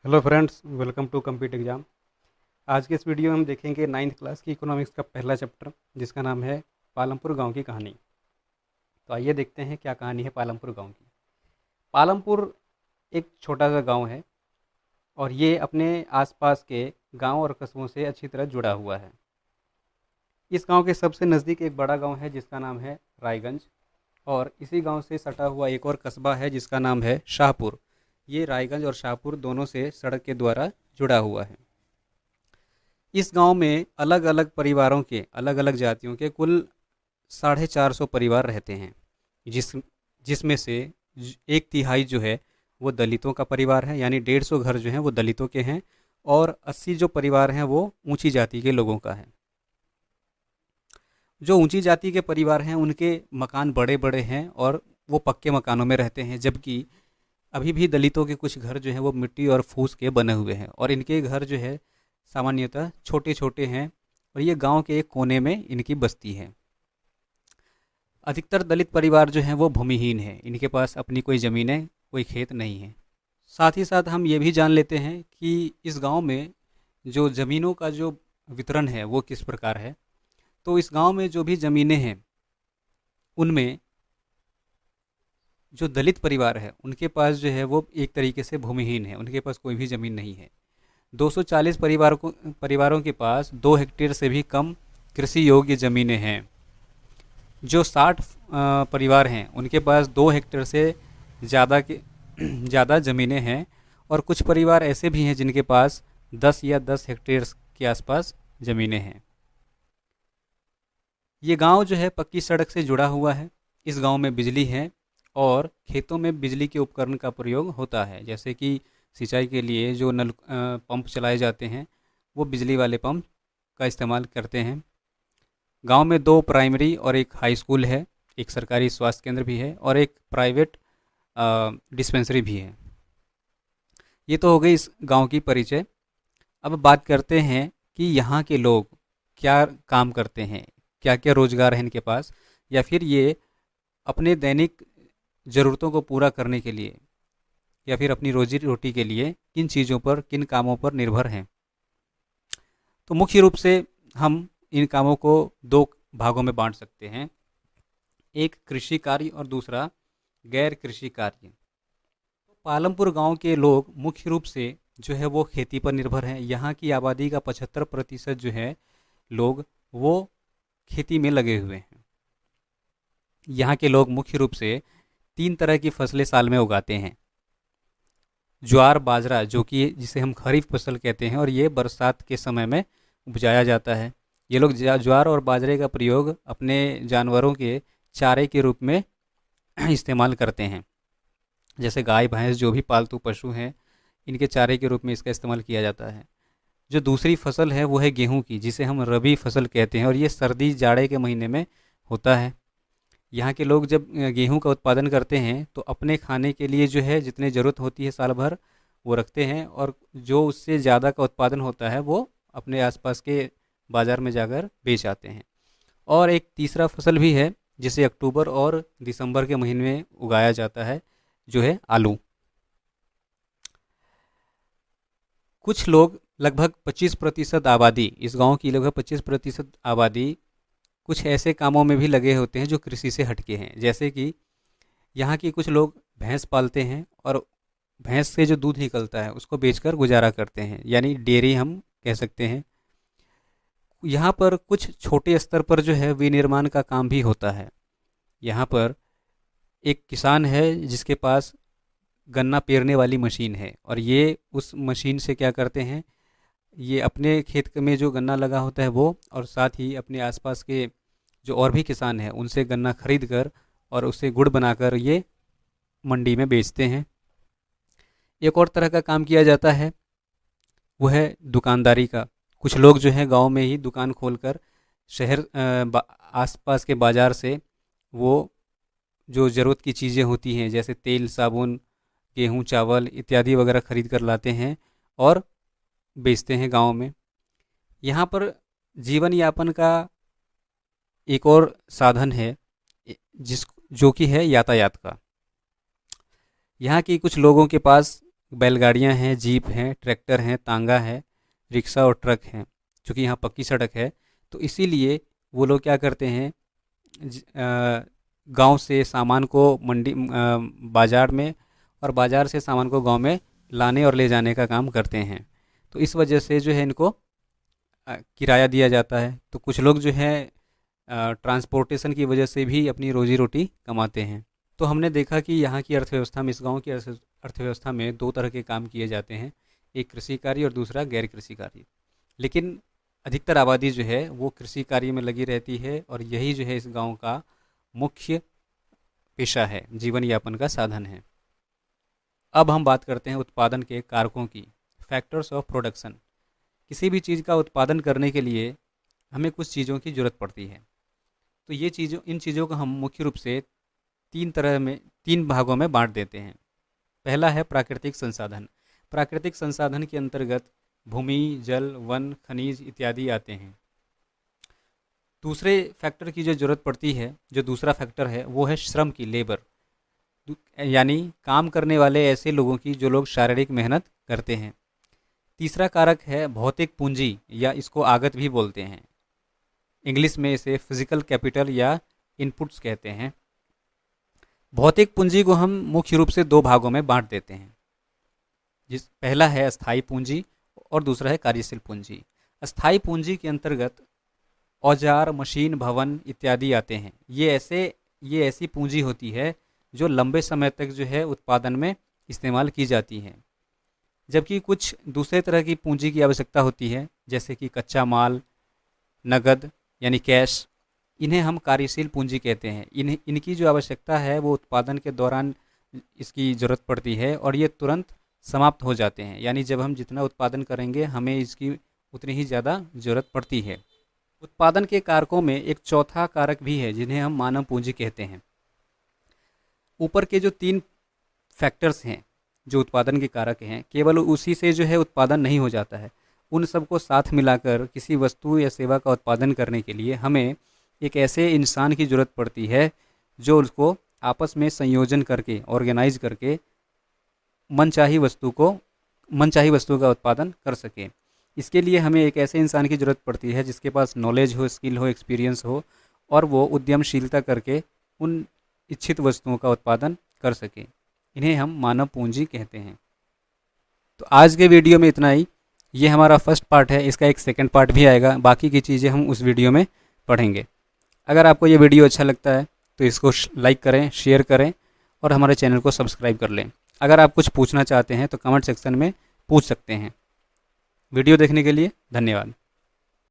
Hello friends, welcome to compete exam. आज के इस वीडियो में हम देखेंगे नाइन्थ क्लास की इकोनॉमिक्स का पहला चैप्टर, जिसका नाम है पालमपुर गांव की कहानी। तो आइए देखते हैं क्या कहानी है पालमपुर गांव की। पालमपुर एक छोटा सा गांव है और ये अपने आसपास के गांव और कस्बों से अच्छी तरह जुड़ा हुआ है। इस गांव के सबसे नज़दीक एक बड़ा गांव है जिसका नाम है रायगंज, और इसी गांव से सटा हुआ एक और कस्बा है जिसका नाम है शाहपुर। ये रायगंज और शाहपुर दोनों से सड़क के द्वारा जुड़ा हुआ है। इस गांव में अलग अलग परिवारों के, अलग अलग जातियों के कुल 450 परिवार रहते हैं, जिस जिसमें से एक तिहाई जो है वो दलितों का परिवार है, यानी 150 घर जो हैं वो दलितों के हैं, और 80 जो परिवार हैं वो ऊंची जाति के लोगों का है। जो ऊंची जाति के परिवार हैं उनके मकान बड़े बड़े हैं और वो पक्के मकानों में रहते हैं, जबकि अभी भी दलितों के कुछ घर जो हैं वो मिट्टी और फूस के बने हुए हैं, और इनके घर जो है सामान्यतः छोटे छोटे हैं, और ये गांव के एक कोने में इनकी बस्ती है। अधिकतर दलित परिवार जो हैं वो भूमिहीन है, इनके पास अपनी कोई ज़मीनें, कोई खेत नहीं है। साथ ही साथ हम ये भी जान लेते हैं कि इस गांव में जो ज़मीनों का जो वितरण है वो किस प्रकार है। तो इस गांव में जो भी ज़मीनें हैं उनमें जो दलित परिवार है उनके पास जो है वो एक तरीके से भूमिहीन है, उनके पास कोई भी ज़मीन नहीं है। 240 परिवारों के पास 2 हेक्टेयर से भी कम कृषि योग्य ज़मीनें हैं। जो 60 परिवार हैं उनके पास 2 हेक्टेयर से ज़्यादा के ज़्यादा ज़मीनें हैं, और कुछ परिवार ऐसे भी हैं जिनके पास 10 या 10 हेक्टेयर के आसपास ज़मीनें हैं। ये गांव जो है पक्की सड़क से जुड़ा हुआ है। इस गांव में बिजली है, और खेतों में बिजली के उपकरण का प्रयोग होता है, जैसे कि सिंचाई के लिए जो पंप चलाए जाते हैं वो बिजली वाले पंप का इस्तेमाल करते हैं। गांव में 2 प्राइमरी और एक हाई स्कूल है, एक सरकारी स्वास्थ्य केंद्र भी है, और एक प्राइवेट डिस्पेंसरी भी है। ये तो हो गई इस गांव की परिचय। अब बात करते हैं कि यहाँ के लोग क्या काम करते हैं, क्या क्या रोजगार है इनके पास, या फिर ये अपने दैनिक ज़रूरतों को पूरा करने के लिए या फिर अपनी रोजी रोटी के लिए किन चीज़ों पर, किन कामों पर निर्भर हैं। तो मुख्य रूप से हम इन कामों को 2 भागों में बांट सकते हैं, एक कृषि कार्य और दूसरा गैर कृषि कार्य। पालमपुर गांव के लोग मुख्य रूप से जो है वो खेती पर निर्भर हैं। यहाँ की आबादी का 75% जो है लोग वो खेती में लगे हुए हैं। यहाँ के लोग मुख्य रूप से 3 तरह की फसलें साल में उगाते हैं। ज्वार बाजरा, जो कि जिसे हम खरीफ फसल कहते हैं, और ये बरसात के समय में उपजाया जाता है। ये लोग ज्वार और बाजरे का प्रयोग अपने जानवरों के चारे के रूप में इस्तेमाल करते हैं, जैसे गाय भैंस जो भी पालतू पशु हैं इनके चारे के रूप में इसका इस्तेमाल किया जाता है। जो दूसरी फसल है वो है गेहूं की, जिसे हम रबी फसल कहते हैं, और ये सर्दी जाड़े के महीने में होता है। यहाँ के लोग जब गेहूं का उत्पादन करते हैं तो अपने खाने के लिए जो है जितनी ज़रूरत होती है साल भर वो रखते हैं, और जो उससे ज़्यादा का उत्पादन होता है वो अपने आसपास के बाज़ार में जाकर बेच आते हैं। और एक तीसरा फसल भी है जिसे अक्टूबर और दिसंबर के महीने में उगाया जाता है, जो है आलू। कुछ लोग, लगभग 25% आबादी, इस गांव की लगभग 25% आबादी कुछ ऐसे कामों में भी लगे होते हैं जो कृषि से हटके हैं, जैसे कि यहाँ के कुछ लोग भैंस पालते हैं, और भैंस से जो दूध निकलता है उसको बेचकर गुजारा करते हैं, यानी डेयरी हम कह सकते हैं। यहाँ पर कुछ छोटे स्तर पर जो है विनिर्माण का काम भी होता है। यहाँ पर एक किसान है जिसके पास गन्ना पेरने वाली मशीन है, और ये उस मशीन से क्या करते हैं, ये अपने खेत में जो गन्ना लगा होता है वो, और साथ ही अपने आसपास के जो और भी किसान हैं उनसे गन्ना खरीद कर और उससे गुड़ बनाकर ये मंडी में बेचते हैं। एक और तरह का काम किया जाता है, वो है दुकानदारी का। कुछ लोग जो है गांव में ही दुकान खोलकर शहर आसपास के बाज़ार से वो जो ज़रूरत की चीज़ें होती हैं, जैसे तेल साबुन, गेहूँ चावल इत्यादि वगैरह खरीद कर लाते हैं और बेचते हैं गांव में। यहाँ पर जीवन यापन का एक और साधन है, जिस जो कि है यातायात का। यहाँ के कुछ लोगों के पास बैलगाड़ियाँ हैं, जीप हैं, ट्रैक्टर हैं, तांगा है, रिक्शा और ट्रक हैं। चूँकि यहाँ पक्की सड़क है, तो इसीलिए वो लोग क्या करते हैं, गांव से सामान को बाज़ार में, और बाज़ार से सामान को गांव में लाने और ले जाने का काम करते हैं। तो इस वजह से जो है इनको किराया दिया जाता है। तो कुछ लोग जो है ट्रांसपोर्टेशन की वजह से भी अपनी रोजी रोटी कमाते हैं। तो हमने देखा कि यहाँ की अर्थव्यवस्था में, इस गांव की अर्थव्यवस्था में दो तरह के काम किए जाते हैं, एक कृषि कार्य और दूसरा गैर कृषि कार्य। लेकिन अधिकतर आबादी जो है वो कृषि कार्य में लगी रहती है, और यही जो है इस गांव का मुख्य पेशा है, जीवन यापन का साधन है। अब हम बात करते हैं उत्पादन के कारकों की, फैक्टर्स ऑफ प्रोडक्शन। किसी भी चीज़ का उत्पादन करने के लिए हमें कुछ चीज़ों की ज़रूरत पड़ती है। तो इन चीज़ों को हम मुख्य रूप से तीन भागों में बांट देते हैं। पहला है प्राकृतिक संसाधन। प्राकृतिक संसाधन के अंतर्गत भूमि, जल, वन, खनिज इत्यादि आते हैं। दूसरे फैक्टर की जो ज़रूरत पड़ती है, जो दूसरा फैक्टर है, वो है श्रम की, लेबर, यानी काम करने वाले ऐसे लोगों की जो लोग शारीरिक मेहनत करते हैं। तीसरा कारक है भौतिक पूंजी, या इसको आगत भी बोलते हैं। इंग्लिश में इसे फिजिकल कैपिटल या इनपुट्स कहते हैं। भौतिक पूंजी को हम मुख्य रूप से दो भागों में बांट देते हैं। पहला है अस्थाई पूंजी और दूसरा है कार्यशील पूंजी। अस्थाई पूंजी के अंतर्गत औजार, मशीन, भवन इत्यादि आते हैं। ये ऐसी पूंजी होती है जो लंबे समय तक जो है उत्पादन में इस्तेमाल की जाती है। जबकि कुछ दूसरे तरह की पूंजी की आवश्यकता होती है, जैसे कि कच्चा माल, नगद यानी कैश। इन्हें हम कार्यशील पूंजी कहते हैं। इनकी जो आवश्यकता है वो उत्पादन के दौरान इसकी ज़रूरत पड़ती है, और ये तुरंत समाप्त हो जाते हैं। यानी जब हम जितना उत्पादन करेंगे हमें इसकी उतनी ही ज़्यादा ज़रूरत पड़ती है। उत्पादन के कारकों में एक चौथा कारक भी है, जिन्हें हम मानव पूंजी कहते हैं। ऊपर के जो तीन फैक्टर्स हैं जो उत्पादन के कारक हैं, केवल उसी से जो है उत्पादन नहीं हो जाता है। उन सबको साथ मिलाकर किसी वस्तु या सेवा का उत्पादन करने के लिए हमें एक ऐसे इंसान की ज़रूरत पड़ती है जो उसको आपस में संयोजन करके, ऑर्गेनाइज करके मनचाही वस्तु का उत्पादन कर सके। इसके लिए हमें एक ऐसे इंसान की ज़रूरत पड़ती है जिसके पास नॉलेज हो, स्किल हो, एक्सपीरियंस हो, और वो उद्यमशीलता करके उन इच्छित वस्तुओं का उत्पादन कर सके। इन्हें हम मानव पूंजी कहते हैं। तो आज के वीडियो में इतना ही। ये हमारा फर्स्ट पार्ट है, इसका एक सेकंड पार्ट भी आएगा। बाकी की चीज़ें हम उस वीडियो में पढ़ेंगे। अगर आपको ये वीडियो अच्छा लगता है तो इसको लाइक करें, शेयर करें, और हमारे चैनल को सब्सक्राइब कर लें। अगर आप कुछ पूछना चाहते हैं तो कमेंट सेक्शन में पूछ सकते हैं। वीडियो देखने के लिए धन्यवाद।